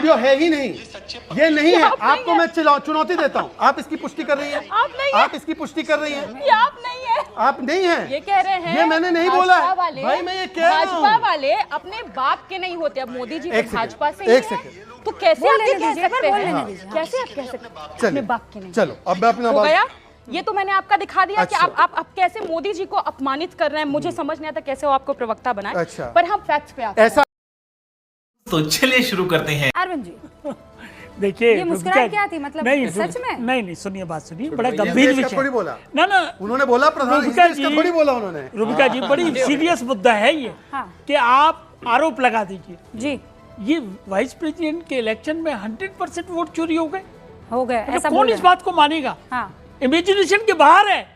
Video है ही नहीं, ये नहीं है। आपको मैं चुनौती देता हूँ, आप इसकी पुष्टि कर रही हैं? आप इसकी पुष्टि कर रही हैं? ये आप नहीं है, आप नहीं है, ये कह रहे हैं। ये मैंने नहीं बोला है भाई, मैं ये कह रहा हूँ। भाजपा वाले अपने बाप के नहीं होते, अब मोदी जी भाजपा से एक सेकंड, तो कैसे आप कह सकते हैं? कैसे आप कह सकते हैं अपने बाप के नहीं? चलो अब मैं अपना हो गया, ये तो मैंने आपका दिखा दिया कि आप कैसे मोदी जी को अपमानित कर रहे हैं। मुझे समझ नहीं आता कैसे वो आपको प्रवक्ता बनाए। अच्छा, पर हम फैक्ट्स पे आते हैं। ऐसा तो चलिए शुरू करते हैं। अरविंद जी देखिए, ये मुस्कुराहट क्या थी, मतलब नहीं, सच में? नहीं, सुनिए बात सुनिए, बड़ा गंभीर विषय थोड़ी बोला ना उन्होंने बोला, प्रधानमंत्री थोड़ी बोला उन्होंने। रूबिका जी, बड़ी सीरियस मुद्दा है ये कि आप आरोप लगा दीजिए जी, ये वाइस प्रेसिडेंट के इलेक्शन में 100% वोट चोरी हो गए। ऐसा कौन इस बात को मानेगा? इमेजिनेशन के बाहर है।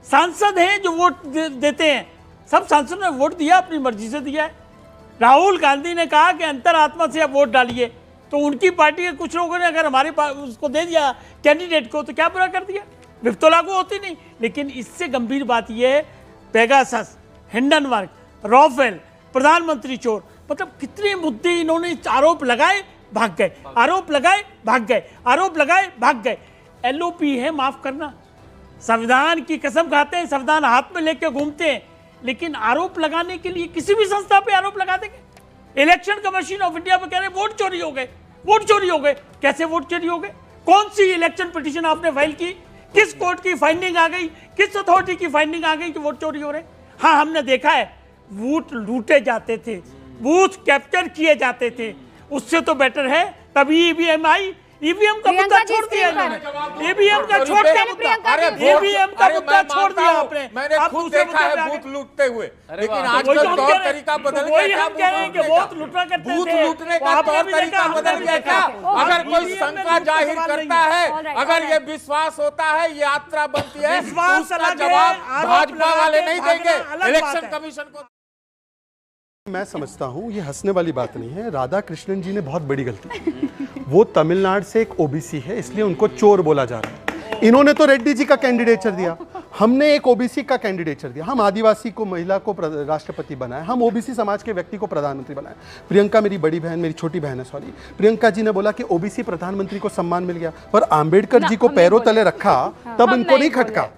सांसद हैं जो वोट देते हैं, सब सांसदों ने वोट दिया, अपनी मर्जी से दिया है। राहुल गांधी ने कहा कि अंतरात्मा से आप वोट डालिए, तो उनकी पार्टी के कुछ लोगों ने अगर हमारे उसको दे दिया कैंडिडेट को, तो क्या बुरा कर दिया? विप तो लागू होती नहीं। लेकिन इससे गंभीर बात यह है, पेगासस, हिंडनबर्ग, राफेल, प्रधानमंत्री चोर, मतलब कितने मुद्दे इन्होंने आरोप लगाए भाग गए, आरोप लगाए भाग गए, आरोप लगाए भाग गए। एलओपी है, माफ करना, संविधान की कसम खाते हैं, संविधान हाथ में लेके घूमते हैं, लेकिन आरोप लगाने के लिए किसी भी संस्था पे आरोप लगा देंगे। इलेक्शन कमीशन ऑफ इंडिया पे कह रहे हैं वोट चोरी हो गए, वोट चोरी हो गए। कैसे वोट चोरी हो गए? कौन सी इलेक्शन पिटीशन आपने फाइल की? किस कोर्ट की फाइंडिंग आ गई? किस अथॉरिटी की फाइंडिंग आ गई कि वोट चोरी हो रहे? हाँ, हमने देखा है, वोट लूटे जाते थे, बूथ कैप्चर किए जाते थे। उससे तो बेटर है तभी ईवीएम आई। ईवीएम का मुद्दा छोड़ दिया इन्होंने, ईवीएम का छोड़ दिया मुद्दा, ईवीएम का मुद्दा छोड़ दिया आपने। मैंने खुद देखा है बूथ लूटते हुए, लेकिन आजकल तौर तरीका बदल गया। हम कह रहे हैं कि बूथ लूटना करते थे, बूथ लूटने का तौर तरीका बदल गया क्या? अगर कोई शंका जाहिर करता है, अगर ये विश्वास होता है, ये यात्रा बनती है, उसका जवाब भाजपा वाले नहीं देंगे इलेक्शन कमीशन को। मैं समझता हूँ ये हंसने वाली बात नहीं है। राधा कृष्णन जी ने बहुत बड़ी गलती की। वो तमिलनाडु से एक ओबीसी है, इसलिए उनको चोर बोला जा रहा है। इन्होंने तो रेड्डी जी का कैंडिडेचर दिया, हमने एक ओबीसी का कैंडिडेचर दिया। हम आदिवासी को, महिला को राष्ट्रपति बनाए, हम ओबीसी समाज के व्यक्ति को प्रधानमंत्री बनाए। प्रियंका मेरी बड़ी बहन, मेरी छोटी बहन है, सॉरी, प्रियंका जी ने बोला कि ओबीसी प्रधानमंत्री को सम्मान मिल गया, पर आम्बेडकर जी को पैरों तले रखा तब इनको नहीं खटका।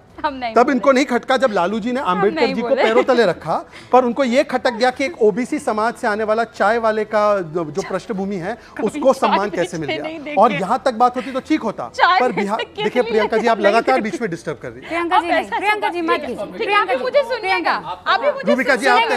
तब इनको नहीं खटका जब लालू जी ने आम्बेडकर जी को पैरों तले रखा, पर उनको यह खटक गया कि एक ओबीसी समाज से आने वाला चाय वाले का जो पृष्ठभूमि है उसको सम्मान कैसे मिल गया। और यहाँ तक बात होती तो ठीक होता, पर बिहार, देखिए प्रियंका जी, आप लगातार बीच में डिस्टर्ब कर रही है। प्रियंका जी मत कीजिए, आप भी मुझे सुनिएगा, आप भी मुझे रूबिका जी, आप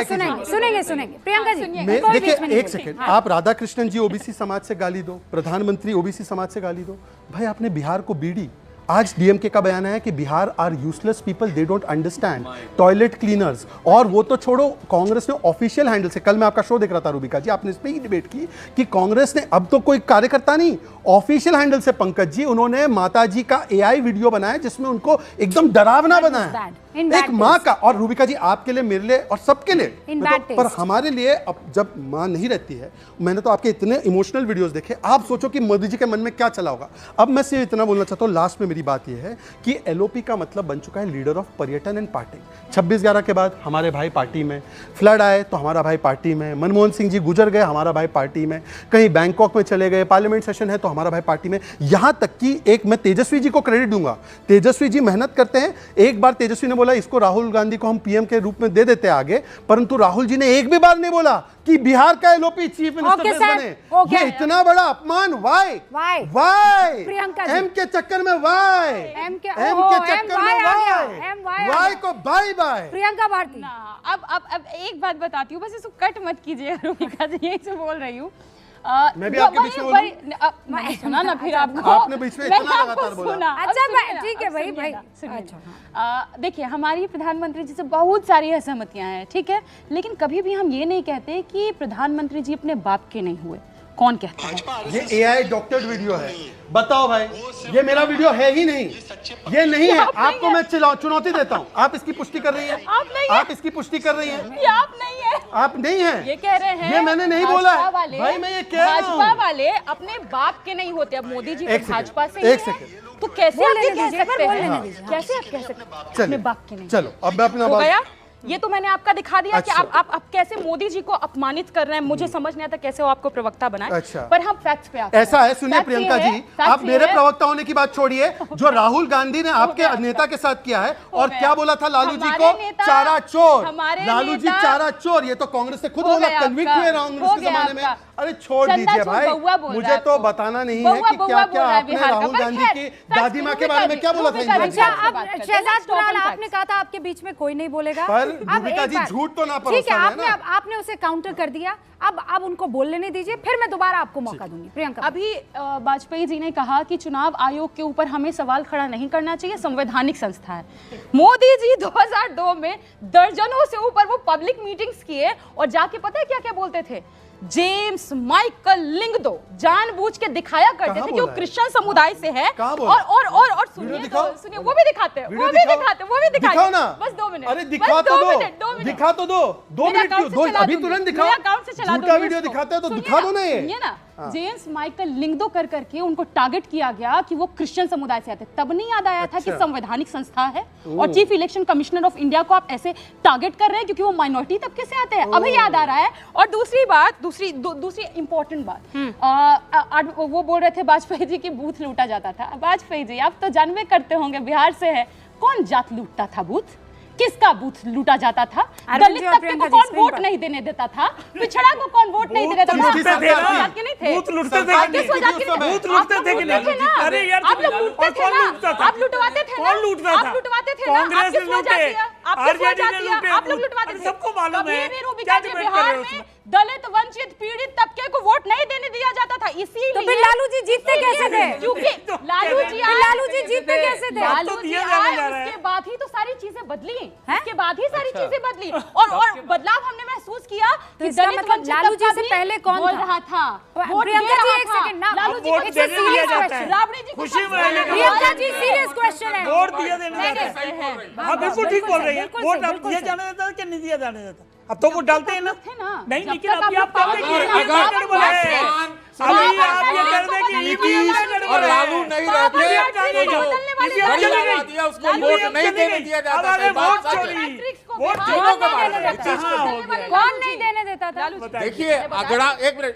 सुनेंगे। प्रियंका जी देखिए, एक सेकंड, आप राधा कृष्णन जी ओबीसी समाज से गाली दो, प्रधानमंत्री ओबीसी समाज से गाली दो, भाई आपने बिहार को बीड़ी। आज डीएमके का बयान है कि Bihar are useless people, they don't understand, toilet cleaners. और वो तो छोड़ो, कांग्रेस ने ऑफिशियल हैंडल से, कल मैं आपका शो देख रहा था रूबिका जी, आपने इस पे ही डिबेट की कि कांग्रेस ने, अब तो कोई कार्यकर्ता नहीं, ऑफिशियल हैंडल से पंकज जी, उन्होंने माता जी का एआई वीडियो बनाया जिसमें उनको एकदम डरावना बनाया, एक माँ का। और रूबिका जी, आपके लिए, मेरे लिए और सबके लिए, पर हमारे लिए, अब जब माँ नहीं रहती है, मैंने तो आपके इतने इमोशनल वीडियोस देखे, आप सोचो कि मोदी जी के मन में क्या चला होगा। अब मैं सिर्फ इतना बोलना चाहता हूँ, लास्ट में मेरी बात यह है कि एलओपी का मतलब बन चुका है लीडर ऑफ पर्यटन एंड पार्टी। 26/11 के बाद हमारे भाई पार्टी में, फ्लड आए तो हमारा भाई पार्टी में, मनमोहन सिंह जी गुजर गए, हमारा भाई पार्टी में, कहीं बैंकॉक में चले गए, पार्लियामेंट सेशन है तो हमारा भाई पार्टी में। यहां तक कि एक मैं तेजस्वी जी को क्रेडिट दूंगा, तेजस्वी जी मेहनत करते हैं। एक बार तेजस्वी ने बोला इसको राहुल गांधी को हम पीएम के रूप में दे देते आगे, परंतु राहुल जी ने एक भी बार नहीं बोला कि बिहार का एलओपी चीफ मिनिस्टर बने। ये इतना बड़ा अपमान, वाई एम के चक्कर में, वाई को बाय बाय प्रियंका भारती। अब एक बात बताती हूँ, बस इसको कट मत कीजिए रूबिका जी, यही से बोल रही हूँ। मैं भी आपके बीच में बोलूं? सुना ना, फिर आपको आपने बीच में इतना लगातार बोला। अच्छा ठीक है भाई। अच्छा, देखिए, हमारी प्रधानमंत्री जी से बहुत सारी असहमतियां हैं, ठीक है, लेकिन कभी भी हम ये नहीं कहते कि प्रधानमंत्री जी अपने बाप के नहीं हुए। कौन कहता है? ये एआई डॉक्टर्ड वीडियो है, बताओ भाई, ये मेरा वीडियो है ही नहीं, ये नहीं है। आपको मैं चुनौती देता हूँ, आप इसकी पुष्टि कर रही हैं? आप इसकी पुष्टि कर रही हैं? ये आप नहीं है, आप नहीं है, ये कह रहे हैं। ये मैंने नहीं बोला है भाई, मैं ये कह रहा हूँ। भाजपा वाले अपने बाप के नहीं होते, अब मोदी जी भाजपा से। एक सेकंड, तो कैसे आप कह सकते हैं? कैसे आप कह सकते हैं अपने बाप के नहीं? चलो अब मैं अपना हो गया, ये तो मैंने आपका दिखा दिया कि अच्छा। आप कैसे मोदी जी को अपमानित कर रहे हैं। मुझे समझ नहीं आता कैसे वो आपको प्रवक्ता बनाए। अच्छा। पर हम फैक्ट्स पे आते हैं। ऐसा है, सुनिए Facts प्रियंका ये है, जी, facts आप ये मेरे है। प्रवक्ता होने की बात छोड़िए, जो राहुल गांधी ने आपके गया। नेता के साथ किया है, और गया। क्या बोला था लालू जी हमारे को, नेता- चारा चोर। हमारे लालू जी नेता- चारा चोर, ये तो कांग्रेस से खुद हो बोला, गया कन्विक्ट आपका, हुए कांग्रेस हो के गया जमाने में। आपका। अरे छोड़ चंदा दीजिए चोर भाई, बउआ बोल रहा मुझे है तो आपको। बताना नहीं है बउआ कि बउआ क्या बोल क्या रहा है आपने बिहार का। राहुल पर गांधी खैर, की facts दादी माँ के बारे में क्या बोला था इंदिरा जी? अच्छा, अब बात करते हैं। Shahzad Let's talk Kunal, on आपने facts। कहा था आपके बीच में कोई नहीं बोलेगा। पर अब भूमिका एक जी, बार- झूठ तो ना ठीक है, परोसा है आपने ना। आपने उसे काउंटर कर दिया। अब उनको बोलने नहीं दीजिए, फिर मैं दोबारा आपको मौका दूंगी। प्रियंका, अभी वाजपेयी जी ने कहा कि चुनाव आयोग के ऊपर हमें सवाल खड़ा नहीं करना चाहिए, संवैधानिक संस्था है। मोदी जी 2002 में दर्जनों से ऊपर वो पब्लिक मीटिंग्स किए और जाके पता है क्या क्या बोलते थे? जेम्स माइकल लिंगदो जानबूझ के दिखाया करते कहाँ थे कि वो बोला है? क्रिश्चियन समुदाय से है। कहाँ बोला? और वीडियो सुनिए दिखाओ। तो, सुनिए वो भी दिखाते हैं, वीडियो वो भी दिखाओ। दिखाते हैं, वो भी दिखाते दिखाओ हैं। ना। बस 2 मिनट, अरे बस दिखा तो 2 दो, मिनट, 2 मिनट। दिखा तो दो, 2 मेरे मिनट क्यों? अकाउंट से चला अभी दूंगी। तुरंत मेरे दिखाओ। अकाउंट से चला झूठा दूंगी वीडियो उसको। दिखाते हैं तो सुनिए दिखा ना, दो ना ये। सुनिए ना, जेम्स माइकल लिंगदो कर करके उनको टारगेट किया गया कि वो क्रिश्चियन समुदाय से आते। तब नहीं याद आया था कि अच्छा। संवैधानिक संस्था है और chief election commissioner of India को आप ऐसे टारगेट कर रहे हैं क्योंकि वो माइनॉरिटी तबके से आते हैं। अभी याद आ रहा है। और दूसरी बात, दूसरी इंपॉर्टेंट बात, वो बोल रहे थे वाजपेयी जी की बूथ लूटा जाता था। वाजपेयी जी, आप तो जानबे करते होंगे, बिहार से है, कौन जात लूटता था बूथ? किसका बूथ लूटा जाता था? अरविंद दलित जी और तबके प्रियंका को जी, कौन स्क्रीन वोट पर। नहीं देने देता था? पिछड़ा को कौन वोट नहीं देने देता था? लूटते थे ना। जात के नहीं थे। बूथ लूटते थे सरकार कि ने नहीं? किस वजह के बूथ लिए? लूटते आप थे लोग कि लूटते नहीं? थे ना? अरे यार, आप लोग लूटते और थे कौन ना? लूटता था? आप लुटवाते थे ना? कौन लूटता था? आप लुटवाते थे ना? आप कांग्रेस किस ने वजह लूटे, किया? आप किस आरजेडी वजह ने किया? लूटे आप लोग बूथ। लुटवाते अरे थे। सबको मालूम कभी है। भी क्या रूबिका जी, डिबेट कर बिहार रहे हो में उसमें? दलित वंचित पीड़ित तबके को वोट नहीं देने दिया जाता था। इसीलिए तो फिर लालू जी जीतते कैसे थे? क्योंकि लालू जी फिर आए, लालू जी जीतते कैसे थे? लालू तो जी दिया जाने आए, जा रहा है। उसके बाद ही तो सारी चीजें बदली। हैं? उसके बाद ही सारी चीजें बदली और बदलाव हमने महसूस किया तो कि इसका दलित मतलब वंचित लालू जी तबका से भी पहले कौन बोल था? रहा था, वोट प्रियंका दे जी, रहा एक था। सेकंड ना। लालू अब जी वोट को देने दिया जाता है। राबड़ी जी को खुशी सबसे मनाने पहले का प्रियंका जी, सीरियस क्वेश्चन है। वोट दिया देने नहीं, जाता है। नहीं, नहीं, हाँ बिल्कुल ठीक बोल रही है। बिल्कुल वोट सही, अब बिल्कुल दिया सही। जाने देता है कि नहीं दिया जाने देता? अब तो वो डालते हैं ना। थे ना। नहीं, जब लेकिन तक अभी आप आप कहते हैं कि अगर- EVM अगर- गड़बड़ है। सुनिए, अभी आप ये कह रहे हैं कि नीतीश EVM गड़बड़ और है। लालू नहीं रहते बदलने तो जो वाले बड़ी चली गई। आबादी है उसको लालू वोट EVM नहीं चली देने गई। दिया अब जाता अरे था। बात वोट सच है। चोरी। को वोट बिहार चोरों में का नहीं बात देने है। देता था। हाँ, हो गया। कौन नहीं देने देता था? देखिए, अगड़ा एक मिनट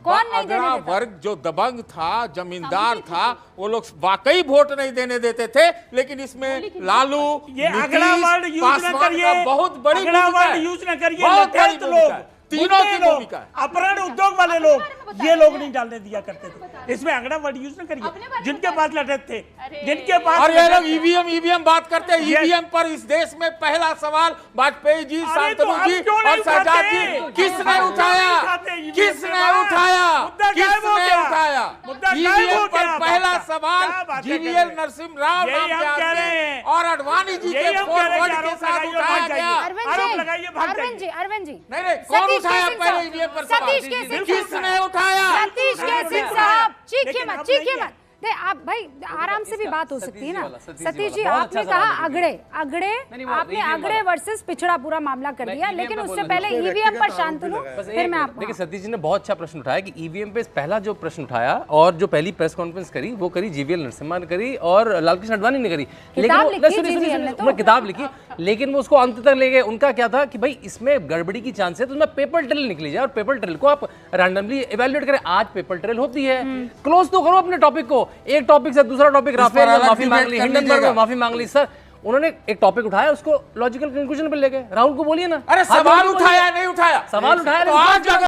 कौन नहीं देने अगड़ा देता? वर्ग जो दबंग था, जमींदार था, वो लोग वाकई वोट नहीं देने देते थे। लेकिन इसमें लालू, ये अगड़ा नीतीश, वर्ड यूज न पासवान करिए। का बहुत बड़ी अगड़ा भूमिका वर्ड है। यूज न करिए। बहुत बड़ी लठैत भूमिका लोग, है। तीनों गुंडे की लोग, भूमिका है। अपराध उद्योग वाले लोग, ये लोग नहीं डालने दिया करते थे। इसमें अगड़ा वर्ड यूज न अपने बारे करिए। में जिनके बताइए। पास लठैत थे, अरे। जिनके पास और ये लठैत लोग थे। ईवीएम बात करते हैं। Yes. ईवीएम पर इस देश में पहला सवाल वाजपेयी जी, अरे तो शांतनु अब जी क्यों नहीं और शहजाद उठाते? जी किसने क्यों उठाया? नहीं उठाते EVM किसने पे बात? उठाया? मुद्दा गायब हो किसने गया। उठाया? मुद्दा गायब हो ईवीएम पर गया पहला बात का। क्या सवाल बातें कर जीवीएल रहे हैं? नरसिम्हा राव यही नाम के हम कह रहे आदमी हैं। और अडवाणी जी के यही हम कह रहे हैं फॉरवर्ड कि के आरोप साथ लगाइए, उठाया भाग गया। जाइए। अरविंद आरोप जी, लगाइए, भाग अरविंद जाइए। जी, अरविंद जी, नहीं नहीं, कौन सतीश उठाया के सिंह पहले साहब, ईवीएम पर सतीश सवाल? के सिंह किसने उठाया? सतीश के नहीं, सिंह नहीं, साहब, चीखिए लेकिन मत, अब चीखिए नहीं है। मत। दे आप भाई आराम से भी बात हो सकती है ना। सतीश जी, बहुत आपने अच्छा कहा सवाल है। अगड़े नहीं, वो आपने EVM अगड़े वर्सेस पिछड़ा पूरा मामला कर मैं दिया, EVM लेकिन पे उससे बोल पहले रहा ईवीएम पर शांतनु, बस फिर मैं आप देखिए, सतीश जी ने बहुत अच्छा प्रश्न उठाया कि ईवीएम पे पहला जो प्रश्न उठाया और जो पहली प्रेस कॉन्फ्रेंस करी वो करी जीवीएल नरसिम्हा ने करी और लालकृष्ण आडवाणी ने करी। किताब वो- लिखी सुनिए, सुनिए, GVL ने सुनिए, तो। उन्होंने किताब लिखी, लेकिन वो उसको अंत तक ले गए। उनका क्या था कि भाई इसमें गड़बड़ी की चांस है तो उसमें पेपर ट्रेल निकली जाए और पेपर ट्रेल को आप रैंडमली इवैल्यूएट करें। आज पेपर ट्रेल होती है, क्लोज तो करो अपने टॉपिक को। एक टॉपिक से दूसरा टॉपिक, राफेल में अलग माफी मांग debate ली, कर हिंडनबर्ग में लीजिएगा। माफी मांग ली। सर उन्होंने एक टॉपिक उठाया, उसको लॉजिकल कंक्लूजन पे ले गए। राहुल को बोलिए ना, अरे हाथ सवाल जोड़ के बोलिए। उठाया नहीं उठाया? सवाल उठाया तो लेकिन आज अगर